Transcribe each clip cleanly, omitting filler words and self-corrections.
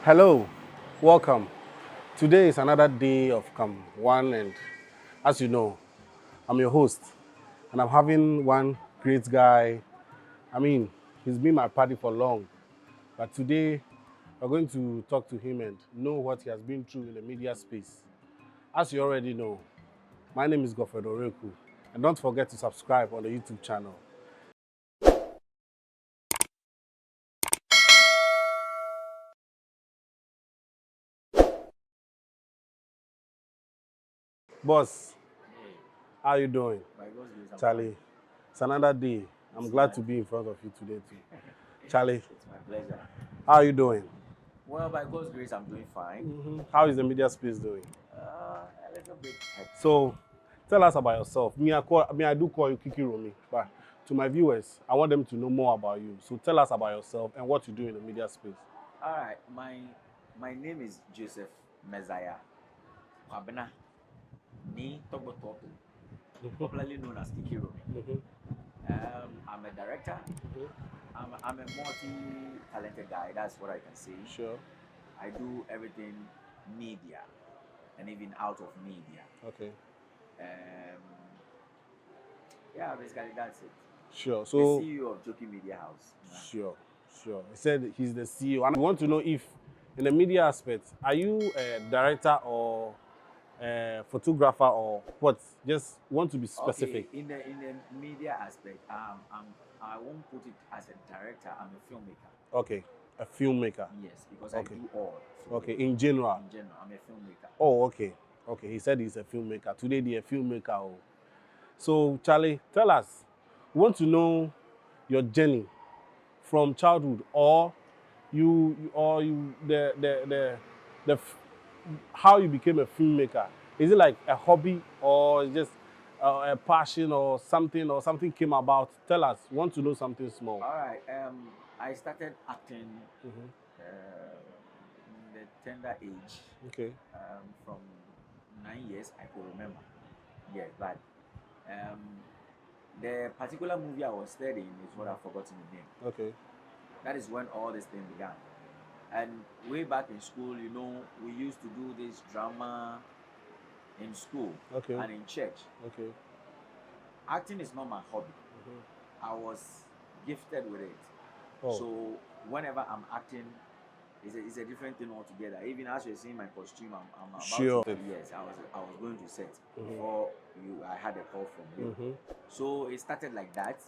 Hello, welcome. Today is another day of Come One, and as you know, I'm your host, and I'm having one great guy. He's been my party for long, but today we're going to talk to him and know what he has been through in the media space. As you already know, my name is Godfred Oreku, and don't forget to subscribe on the YouTube channel. Boss, how you doing? By God's grace, I'm Charlie, it's another day. I'm It's glad my- to be in front of you today too. Charlie, It's my pleasure. how are you doing? Well, by God's grace, I'm doing fine. How is the media space doing? A little bit hectic. So, tell us about yourself. I do call you Kiki Romi, but to my viewers, I want them to know more about you. So, tell us about yourself and what you do in the media space. All right, my name is Joseph Messiah Kwabena Ni Togbototo, popularly known as Kiki Romi. I'm a director. I'm a multi-talented guy. That's what I can say. Sure. I do everything media, and even out of media. Okay. Um, yeah, basically that's it. Sure. The So, CEO of Joki Media House. sure. Sure. He said he's the CEO. And I want to know if, in the media aspect, are you a director or a photographer or what? Just want to be specific. Okay, in the media aspect, I won't put it as a director. I'm a filmmaker. Okay. A filmmaker. Yes, because Okay. I do all. So Okay. In general. in general, I'm a filmmaker. Oh, okay. Okay. He said he's a filmmaker. Today, they're a filmmaker. Oh. So, Charlie, tell us. We want to know your journey from childhood, or the how you became a filmmaker. Is it like a hobby, or is just a passion, or something came about? Tell us. We want to know something small. All right. I started acting Mhm. in the tender age. Okay. From 9 years, I could remember. Yes, but um, the particular movie I was studying is what I've forgotten the name. Okay. That is when all this thing began. And way back in school, we used to do this drama in school Okay. and in church. Okay. Acting is not my hobby. I was gifted with it. Oh. So whenever I'm acting, it's a different thing altogether. Even as you're seeing my costume, I'm about Sure. to. Yes, I was going to set before I had a call from you. So it started like that.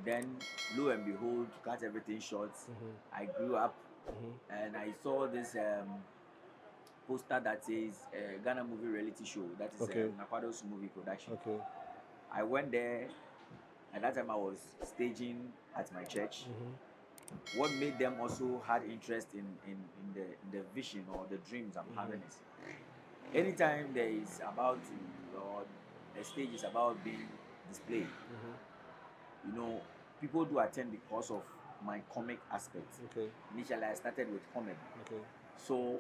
Then, lo and behold, to cut everything short, I grew up and I saw this poster that says Ghana Movie Reality Show. That is Okay. Nakwado's movie production. Okay. I went there. At that time, I was staging at my church. What made them also had interest in the vision or the dreams I'm having is anytime there is about to, or a stage is about being displayed, people do attend because of my comic aspect. Okay. Initially, I started with comedy. Okay. So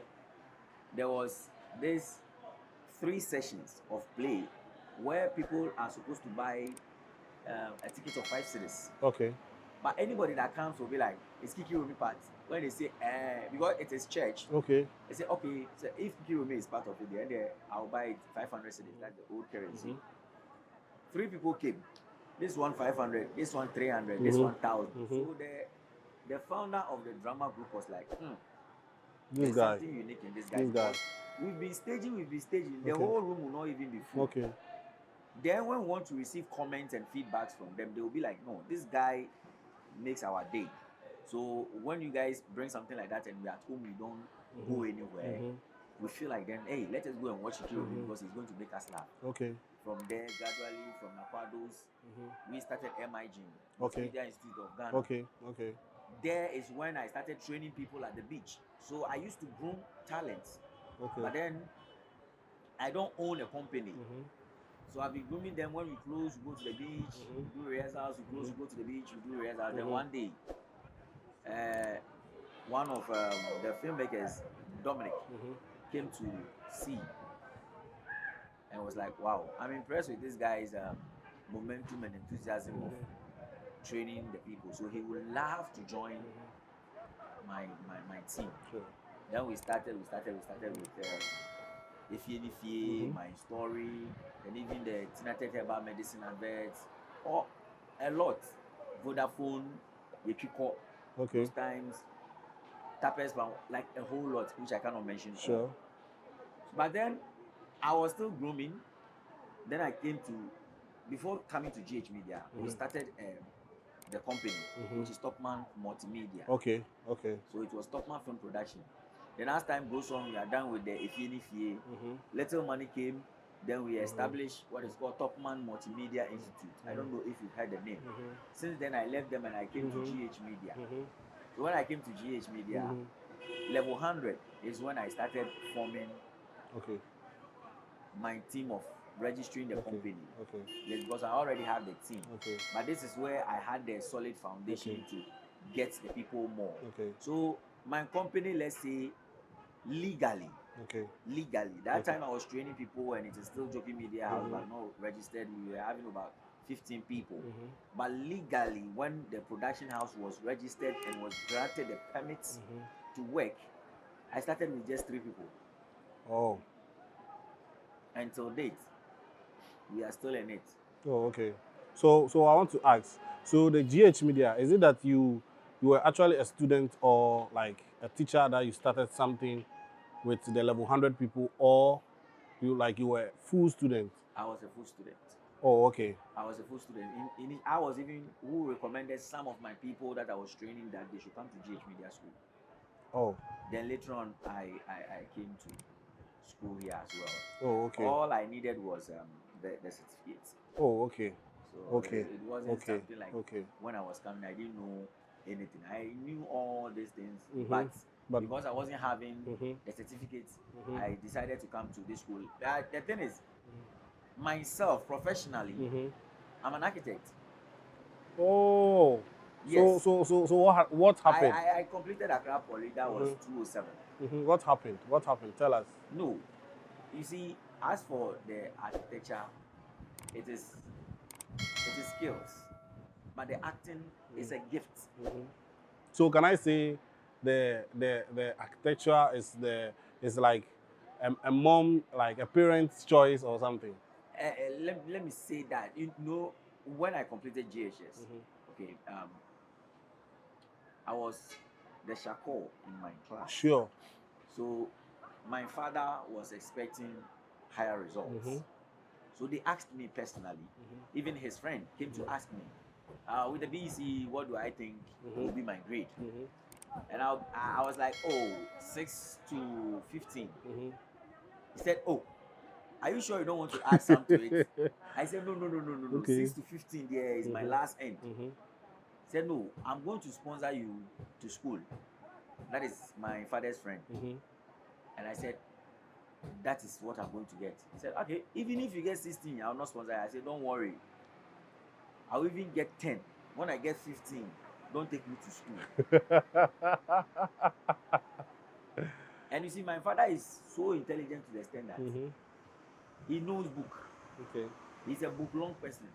there was this 3 sessions of play where people are supposed to buy a ticket of 5 cities. Okay. But anybody that comes will be like, it's Kiki Rumi part. When they say, because it is church, Okay. they say, okay, so if Kiki Rumi is part of it, then I'll buy it 500 cities. That's the old currency. 3 people came. This one 500, this one 300, this 1,000. So the founder of the drama group was like, This there's guy. something unique in this guy. This guy. Because we've been staging. The Okay. whole room will not even be full. Okay. Then when we want to receive comments and feedbacks from them, they will be like, no, this guy makes our day. So when you guys bring something like that and we're at home, we don't go anywhere, we feel like then, hey, let us go and watch Kiki because he's going to make us laugh. Okay. From there, gradually, from Nakwado's, we started MIG, Okay. Media Institute of Ghana. Okay. Okay. There is when I started training people at the beach. So I used to groom talents. Okay. But then I don't own a company. So I've been grooming them. When we close, we go to the beach, we do rehearsals, we close, we go to the beach, we do rehearsals. Then one day, one of the filmmakers, Dominic, came to see and was like, wow, I'm impressed with this guy's momentum and enthusiasm of training the people. So he would love to join my team. Sure. Then we started with Ifie, my story, and even the Tinated Herbal Medicine adverts, or a lot. Vodafone, Yekiko, Okay. those times, Tapes, like a whole lot, which I cannot mention. Sure. But then I was still grooming. Then I came to, before coming to GH Media, we started the company, which is Topman Multimedia. Okay. Okay. So it was Topman Film Production. Then as time goes on, we are done with the Ifie. Little money came. Then we established what is called Topman Multimedia Institute. I don't know if you've heard the name. Since then, I left them and I came to GH Media. So when I came to GH Media, level 100 is when I started forming my team of registering the company. Yes, because I already have the team. But this is where I had the solid foundation to get the people more. So my company, let's say, legally. That time I was training people and it is still Joking Media House, but not registered. We were having about 15 people. But legally, when the production house was registered and was granted the permits to work, I started with just 3 people. Oh. Until date, we are still in it. Oh, okay. So I want to ask. So the GH Media, is it that you were actually a student or like a teacher that you started something with the level 100 people, or you were a full student? I was a full student. Oh, okay. I was a full student. I was even who recommended some of my people that I was training that they should come to GH Media School. Oh. Then later on, I came to school here as well. Oh, okay. All I needed was the certificates. Oh, okay. So okay. It wasn't something like when I was coming, I didn't know anything. I knew all these things, but because I wasn't having the certificates, I decided to come to this school. The thing is, myself professionally, I'm an architect. Oh. Yes. So what happened? I completed Accra Poly. That was 2007. What happened? Tell us. No, you see, as for the architecture, it is skills, but the acting is a gift. So can I say the architecture is like a mom, like a parent's choice or something? Let me say that, you know, when I completed GHS, okay, I was the shako in my class. Sure. So my father was expecting higher results. So they asked me personally. Even his friend came to ask me, with the BEC, what do I think will be my grade? And I was like, 6 to 15. He said, are you sure you don't want to add some to it? I said, no. 6 to 15 there is my last end. He said, no, I'm going to sponsor you to school. That is my father's friend. And I said, that is what I'm going to get. He said, okay, even if you get 16, I'll not sponsor you. I said, don't worry. I'll even get 10. When I get 15, don't take me to school. And you see, my father is so intelligent to the extent that he knows book. He's a book long person.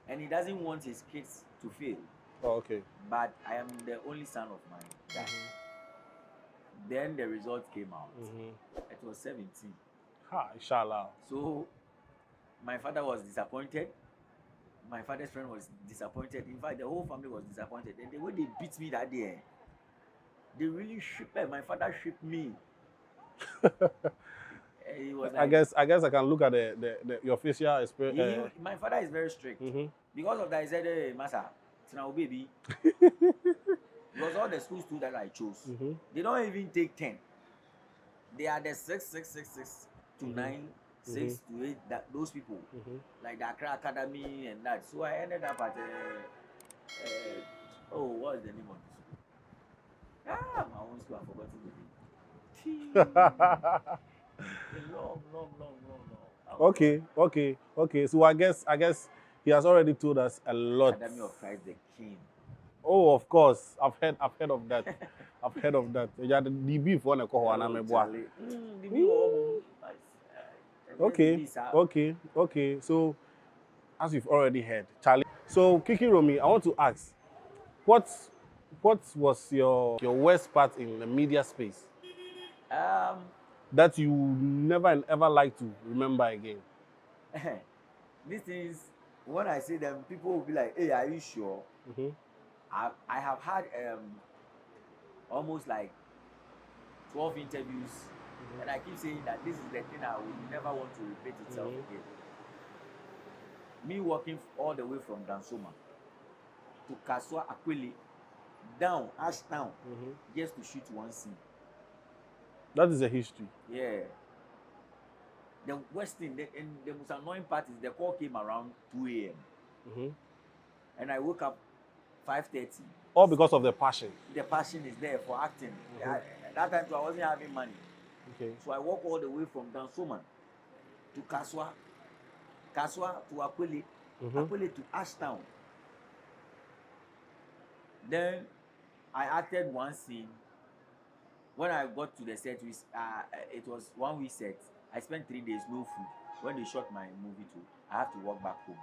And he doesn't want his kids to fail. Oh, okay. But I am the only son of my dad. Then the result came out. It was 17. Inshallah. So my father was disappointed. My father's friend was disappointed. In fact, the whole family was disappointed. And the way they beat me that day, they really shipped me. My father shipped me. Was like, I guess I can look at your facial expression. My father is very strict. Because of that, he said, hey, Masa, it's now baby. Because all the schools too that I chose, they don't even take 10. They are the 6 to 9, 6 to 8, those people, like the Accra Academy and that. So I ended up at, what is the name of the school? My own school, I've forgotten the name. Long. Okay. So I guess he has already told us a lot. Academy of Christ the King. Oh, of course. I've heard of that. I've heard of that. Yeah, the DB for the Okay. So, as you've already heard, Charlie. So, Kiki Romy, I want to ask, what was your worst part in the media space? that you never and ever like to remember again? These things, when I say them, people will be like, "Hey, are you sure?" Mm-hmm. I have had almost like 12 interviews, and I keep saying that this is the thing I will never want to repeat itself again. Me walking all the way from Dansoma to Kaswa Akwili, down Ashtown, just to shoot one scene. That is a history. Yeah. The worst thing, and the most annoying part is the call came around 2 a.m. And I woke up 5:30. All because of the passion. The passion is there for acting. That time, I wasn't having money. Okay. So I walked all the way from Dansoman to Kaswa to Akwili, Akwili to Ashtown. Then I acted one scene. When I got to the set, it was 1 week set. I spent 3 days, no food. When they shot my movie too, I have to walk back home.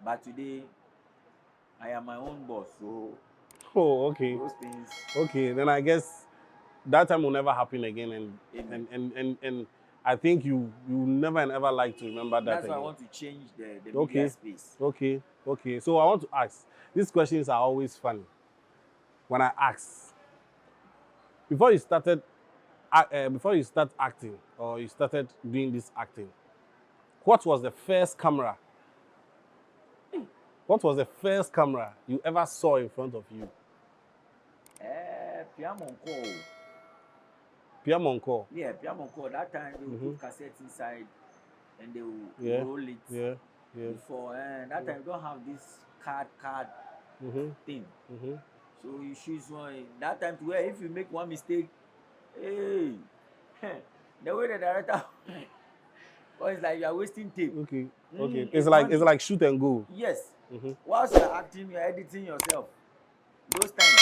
But today, I am my own boss, so okay. Those things. Okay, then I guess that time will never happen again, and I think you never and ever like to remember that. That's again. why I want to change the media space. Okay. So I want to ask. These questions are always funny. When I ask, before you start acting or you started doing this acting, what was the first camera? What was the first camera you ever saw in front of you? Pierre Monco. Yeah, Pierre Monco. That time they would put cassettes inside and they would roll it. Yeah. Before that time you don't have this card thing. So you choose one. That time to where if you make one mistake, hey, the way the director, well, it's like you are wasting tape. Okay. It's like shoot and go. Yes. Whilst you're acting, you're editing yourself. Those times.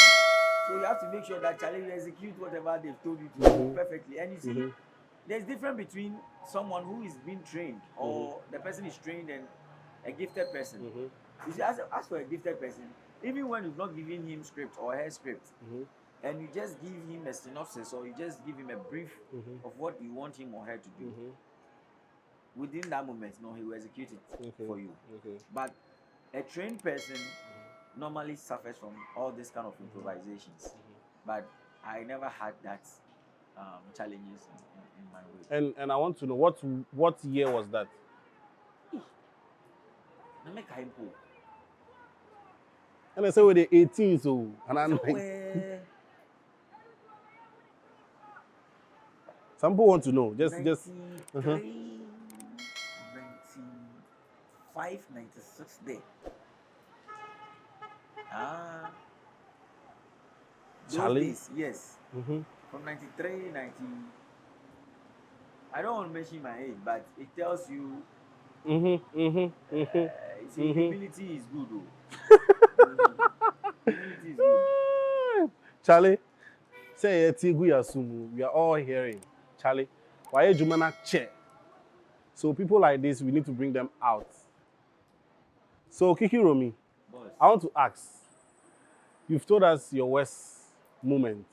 So you have to make sure that Charlie, you execute whatever they've told you to do perfectly. And you see, there's difference between someone who is being trained or the person is trained and a gifted person. You see, as for a gifted person, even when you've not given him script or her script, and you just give him a synopsis or you just give him a brief of what you want him or her to do, within that moment, no, he will execute it for you. But a trained person normally suffers from all this kind of improvisations. But I never had that challenges in my way. And I want to know what year was that? And I say with the 18, so and I'm like, some people want to know. Just 95, 96 there. Charlie? Days, yes. From 93, 90. I don't want to mention my age, but it tells you. Humility is good, though. Humility is good. Charlie, say we are all hearing. Charlie, why you man chair? So people like this, we need to bring them out. So Kiki Romi, Boss. I want to ask. You've told us your worst moment.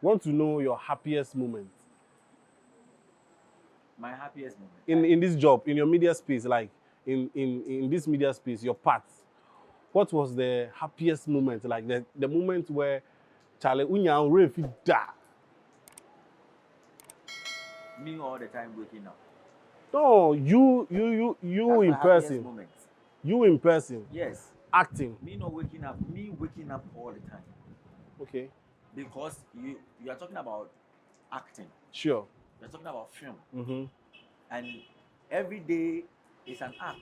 Want to know your happiest moment? My happiest moment. In this job, in your media space, like in this media space, your part. What was the happiest moment? Like the moment where Charlie Unya Refi da. Me all the time waking up. No, you in person. Moment. You in person. Yes. Acting. Me not waking up. Me waking up all the time. Okay. Because you are talking about acting. Sure. You're talking about film. And every day is an act.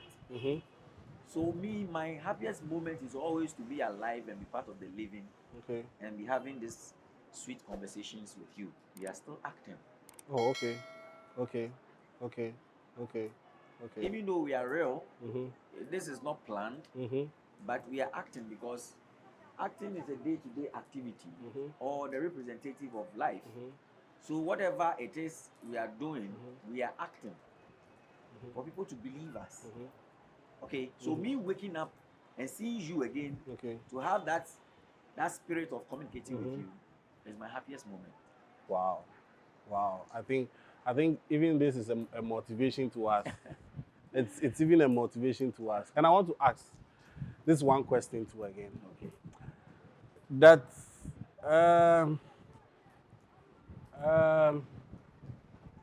So my happiest moment is always to be alive and be part of the living. Okay. And be having these sweet conversations with you. We are still acting. Oh, okay. Even though we are real, this is not planned, but we are acting because acting is a day-to-day activity or the representative of life. So whatever it is we are doing, we are acting for people to believe us. Okay, so me waking up and seeing you again, to have that spirit of communicating with you, It's my happiest moment. Wow. Wow. I think even this is a motivation to us. It's even a motivation to us. And I want to ask this one question too again. Okay. That um, um,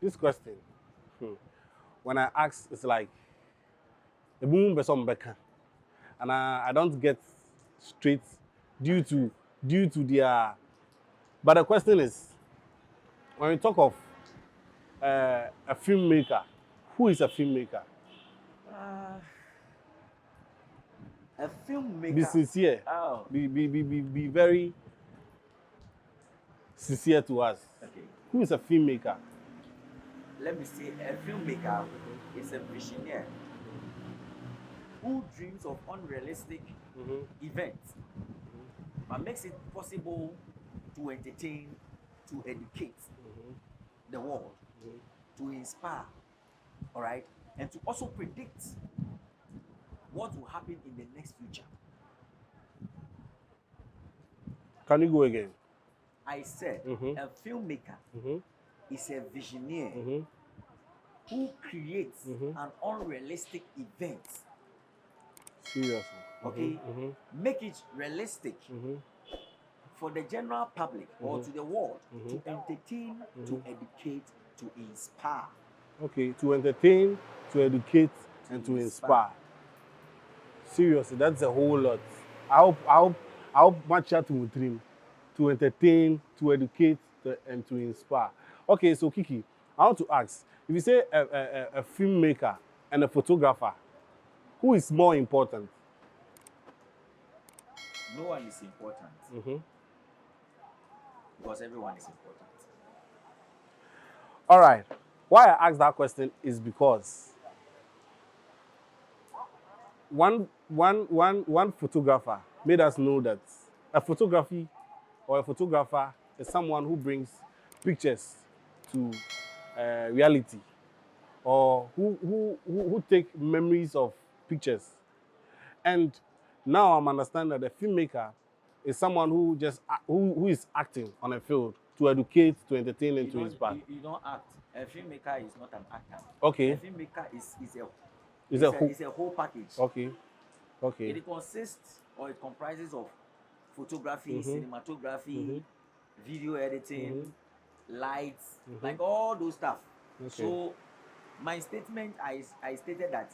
this question, when I ask, it's like the boom besom beka, and I don't get straight due to their. But the question is, when we talk of a filmmaker, who is a filmmaker? Uh, a filmmaker. Be sincere. Oh. Be very sincere to us. Okay. Who is a filmmaker? Let me say, a filmmaker is a visionary who dreams of unrealistic events but makes it possible to entertain, to educate the world, to inspire, all right, and to also predict what will happen in the next future. Can you go again? I said a filmmaker is a visionary who creates an unrealistic event. Seriously. Okay, make it realistic for the general public or to the world to entertain, to educate, to inspire. Okay, to entertain, to educate, and to inspire. Seriously, that's a whole lot. I hope much to dream, to entertain, to educate, and to inspire. Okay, so Kiki, I want to ask, if you say a filmmaker and a photographer, who is more important? No one is important because everyone is important. All right. Why I asked that question is because one photographer made us know that a photography or a photographer is someone who brings pictures to reality, or who take memories of pictures. And now I'm understanding that a filmmaker is someone who just who is acting on a field to educate, to entertain, and to inspire. You don't act. A filmmaker is not an actor. Okay. A filmmaker is a whole package. Okay. Okay. It consists or it comprises of photography, cinematography, video editing, lights, like all those stuff. Okay. So my statement, I stated that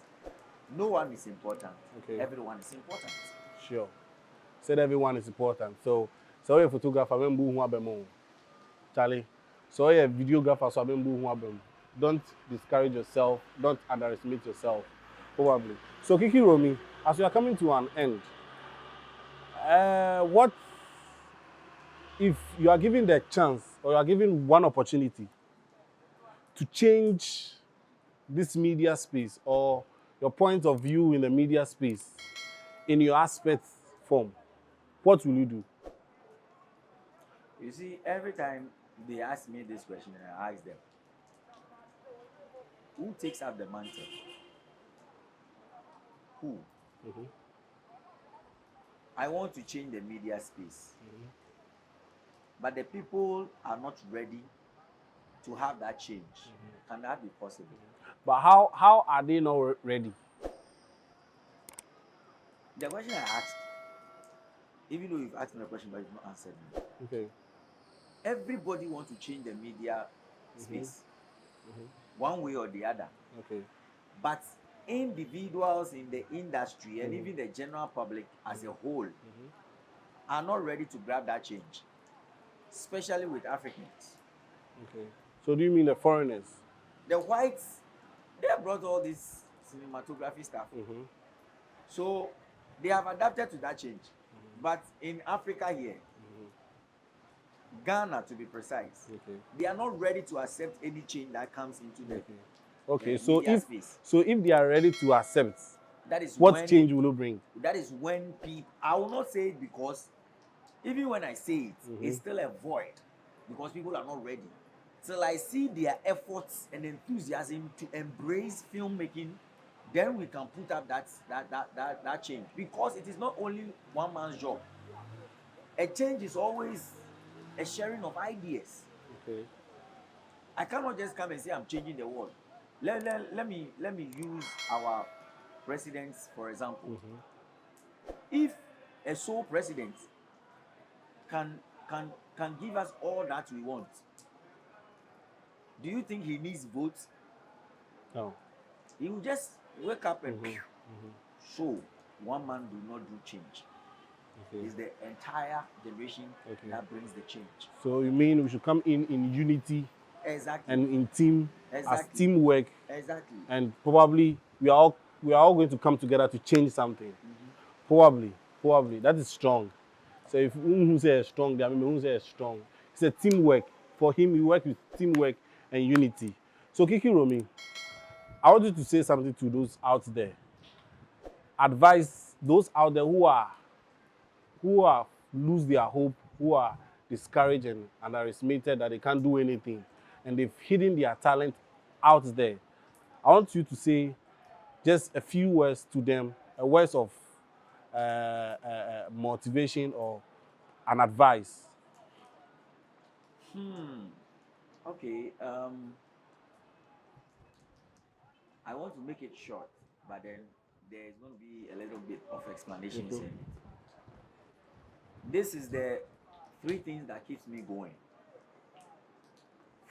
no one is important. Okay. Everyone is important. Sure. Said everyone is important. So you're a photographer, Charlie. So you're a videographer, so don't discourage yourself. Don't underestimate yourself. Probably. So Kiki Romi, as we are coming to an end, what if you are given the chance, or you are given one opportunity to change this media space, or your point of view in the media space in your aspect form, what will you do? You see, every time they ask me this question, I ask them, who takes up the mantle? Who? I want to change the media space. But the people are not ready to have that change. Can that be possible? But how are they not ready? The question I asked, even though you've asked me a question but you've not answered me. Okay. Everybody wants to change the media space, one way or the other. Okay. But individuals in the industry and even the general public as a whole are not ready to grab that change, especially with Africans. Okay. So do you mean the foreigners? The whites, they have brought all this cinematography stuff. So they have adapted to that change. But in Africa here, Ghana to be precise, they are not ready to accept any change that comes into the Okay. So media if space. they are ready to accept, That is what when, change will it bring? That is when people, I will not say it because even when I say it, it's still a void because people are not ready. Till I see their efforts and enthusiasm to embrace filmmaking, then we can put up that change. Because it is not only one man's job. A change is always a sharing of ideas. Okay. I cannot just come and say I'm changing the world. Let me use our presidents for example. If a sole president can give us all that we want, do you think he needs votes? No. He will just wake up and show one man do not do change. Okay. It's the entire generation Okay. that brings the change. So you mean we should come in unity Exactly. and in team as Exactly. teamwork, Exactly. and probably we are all going to come together to change something. Probably that is strong. So if who say strong, I mean who say strong. It's a teamwork. For him, he works with teamwork and unity. So Kiki Romi, I want you to say something to those out there. Advise those out there who are lose their hope, who are discouraged and underestimated that they can't do anything, and they've hidden their talent out there. I want you to say just a few words to them, a words of motivation or an advice. Okay. I want to make it short, but then there's going to be a little bit of explanations in it. This is the three things that keeps me going.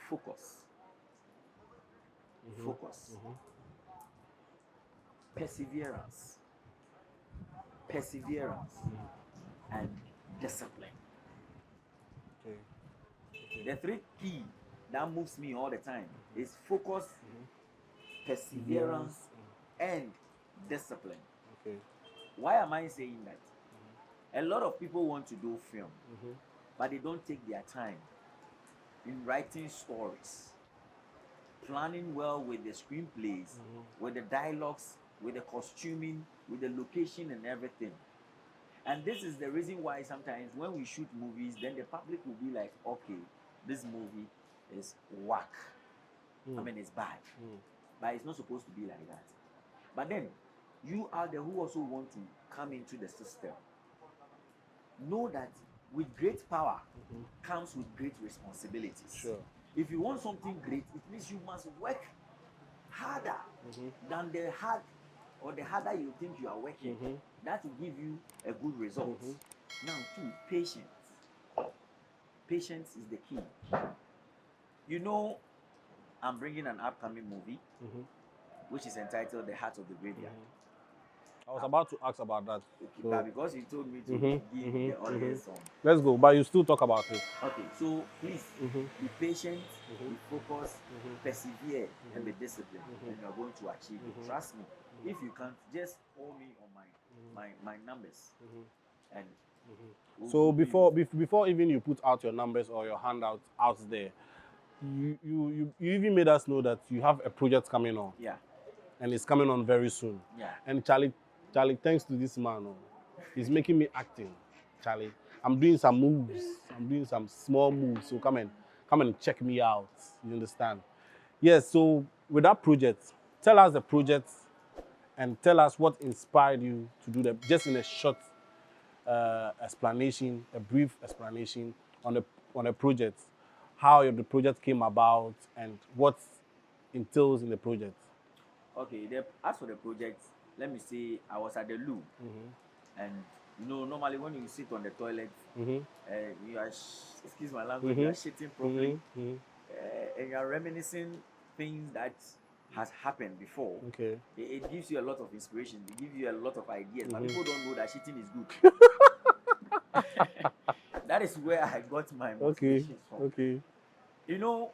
Focus. Focus. Perseverance. Perseverance. And discipline. Okay. The three key that moves me all the time is focus, perseverance, and discipline. Okay. Why am I saying that? A lot of people want to do film, but they don't take their time in writing stories, planning well with the screenplays, with the dialogues, with the costuming, with the location and everything. And this is the reason why sometimes when we shoot movies, then the public will be like, okay, this movie is whack. I mean, it's bad. But it's not supposed to be like that. But then, you are the who also want to come into the system. Know that with great power comes with great responsibilities. Sure. If you want something great, it means you must work harder than the harder you think you are working. That will give you a good result. Now, two, patience. Patience is the key. You know, I'm bringing an upcoming movie, which is entitled The Heart of the Graveyard. I was about to ask about that. Okay, So, but because you told me to give the audience some. let's go, but you still talk about it. Okay, so please be patient, be focused, persevere, and be disciplined, and you are going to achieve it. Trust me. If you can't, just call me on my numbers, and So before even you put out your numbers or your handout out there, you even made us know that you have a project coming on, yeah, and it's coming on very soon. yeah. And Charlie, thanks to this man, he's making me acting. Charlie, I'm doing some moves. I'm doing some small moves. So come and check me out. You understand? Yes. So with that project, tell us the project, and tell us what inspired you to do that. Just in a short explanation, a brief explanation on a project, how the project came about, and what entails in the project. Okay, as for the project, let me say I was at the loo, and you know, normally when you sit on the toilet, you are, excuse my language, you are shitting properly, and you are reminiscing things that has happened before. Okay. It gives you a lot of inspiration. It gives you a lot of ideas. But people don't know that shitting is good. That is where I got my motivation from. Okay. You know,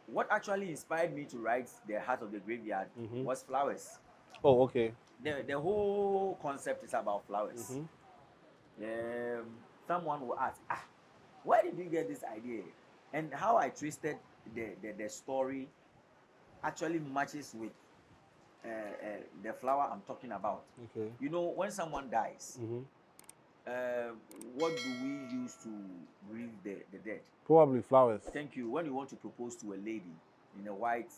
what actually inspired me to write The Heart of the Graveyard was flowers. Oh, okay. The whole concept is about flowers. Someone will ask, where did you get this idea? And how I twisted the story actually matches with the flower I'm talking about. Okay. You know, when someone dies, what do we use to grieve the dead? Probably flowers. Thank you. When you want to propose to a lady in a white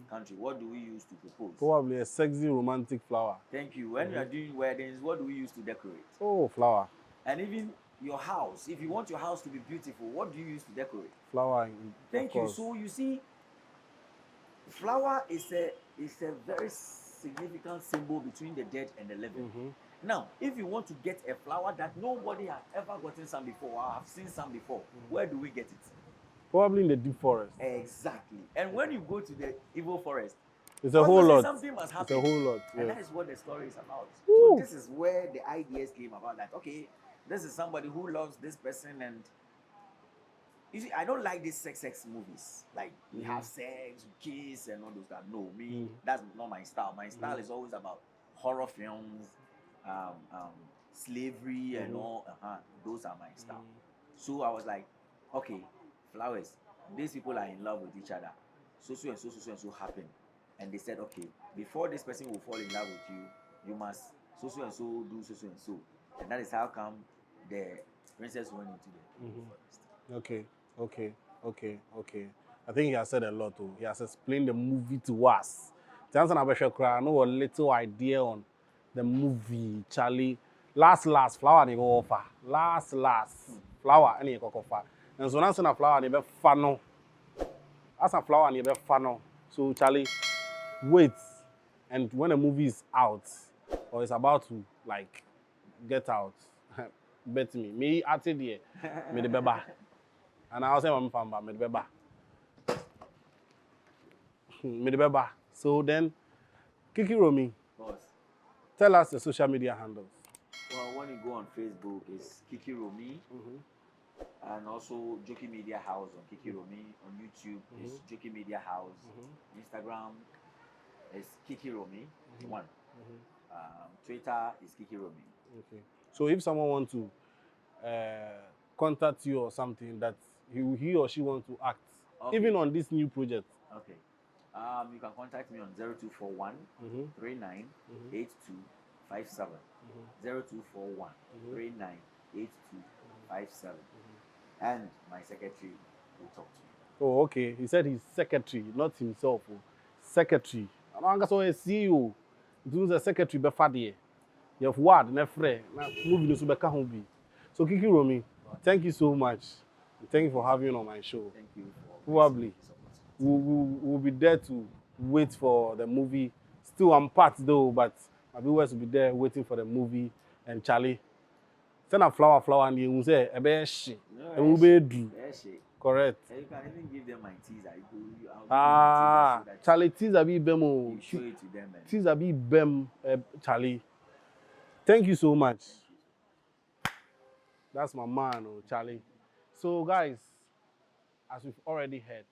country, what do we use to propose? Probably a sexy romantic flower. Thank you. When you are doing weddings, what do we use to decorate? Oh, flower. And even your house, if you want your house to be beautiful, what do you use to decorate? Flower. Thank you. So you see, flower is a very significant symbol between the dead and the living. Now, if you want to get a flower that nobody has ever gotten some before, or have seen some before, where do we get it? Probably in the deep forest. Exactly. And when you go to the evil forest, It's a whole lot. Something must happen. It's a whole lot. And Yes. that is what the story is about. Woo. So this is where the ideas came about. That okay, this is somebody who loves this person, and you see, I don't like these sex movies. Like we have sex, kiss, and all those stuff. No, me, that's not my style. My style is always about horror films, slavery, and all. Those are my style. So I was like, okay, flowers. These people are in love with each other. So and so happen. And they said, okay, before this person will fall in love with you, you must so and so do so and so. And that is how come the princess went into the forest. Okay. I think he has said a lot too. He has explained the movie to us. Johnson Abeshakra, I know a little idea on the movie. Charlie, last flower they go offer. Last flower any go offer. And so now a flower they be funnel. As a flower they be funnel. So Charlie, wait, and when the movie is out or it's about to like get out, bet me at it there, me the beba, and I was saying I'm famba, me the beba, me the beba. So then, Kiki Romy, tell us the social media handles. Well, when you go on Facebook, it's Kiki Romy, and also Joki Media House on Kiki Romy. On YouTube, it's Joki Media House. Instagram is Kiki Romy 1. Twitter is Kiki Romy. Okay. So if someone wants to contact you or something that he or she wants to act, even on this new project. Okay. You can contact me on 0241 39 8257. 0241 39 8257. And my secretary will talk to you. Oh, okay. He said his secretary, not himself. Oh. Secretary. I'm going to see you. The secretary before you have word, nefre, movie to be home. So Kiki Romy, thank you so much. Thank you for having you on my show. Thank you. Probably we'll be there to wait for the movie. Still I'm part though, but my viewers will be there waiting for the movie. And Charlie, send a flower and you will say a bear she. And we'll be do. Correct. You can even give them my teaser. Charlie, teaser be bemo. You show it to them. Teaser be bem, Charlie. Thank you so much. That's my man, Charlie. So, guys, as we've already heard,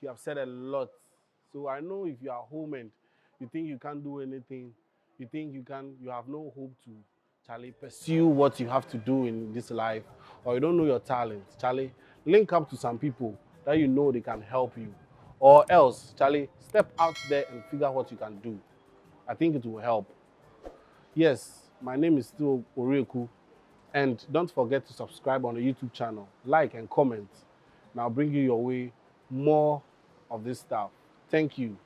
he have said a lot. So I know if you are home and you think you can't do anything, you think you have no hope to, Charlie, pursue what you have to do in this life, or you don't know your talent, Charlie, link up to some people that you know they can help you. Or else, Charlie, step out there and figure out what you can do. I think it will help. Yes, my name is still Orieku. And don't forget to subscribe on the YouTube channel, like and comment. And I'll bring you your way more of this stuff. Thank you.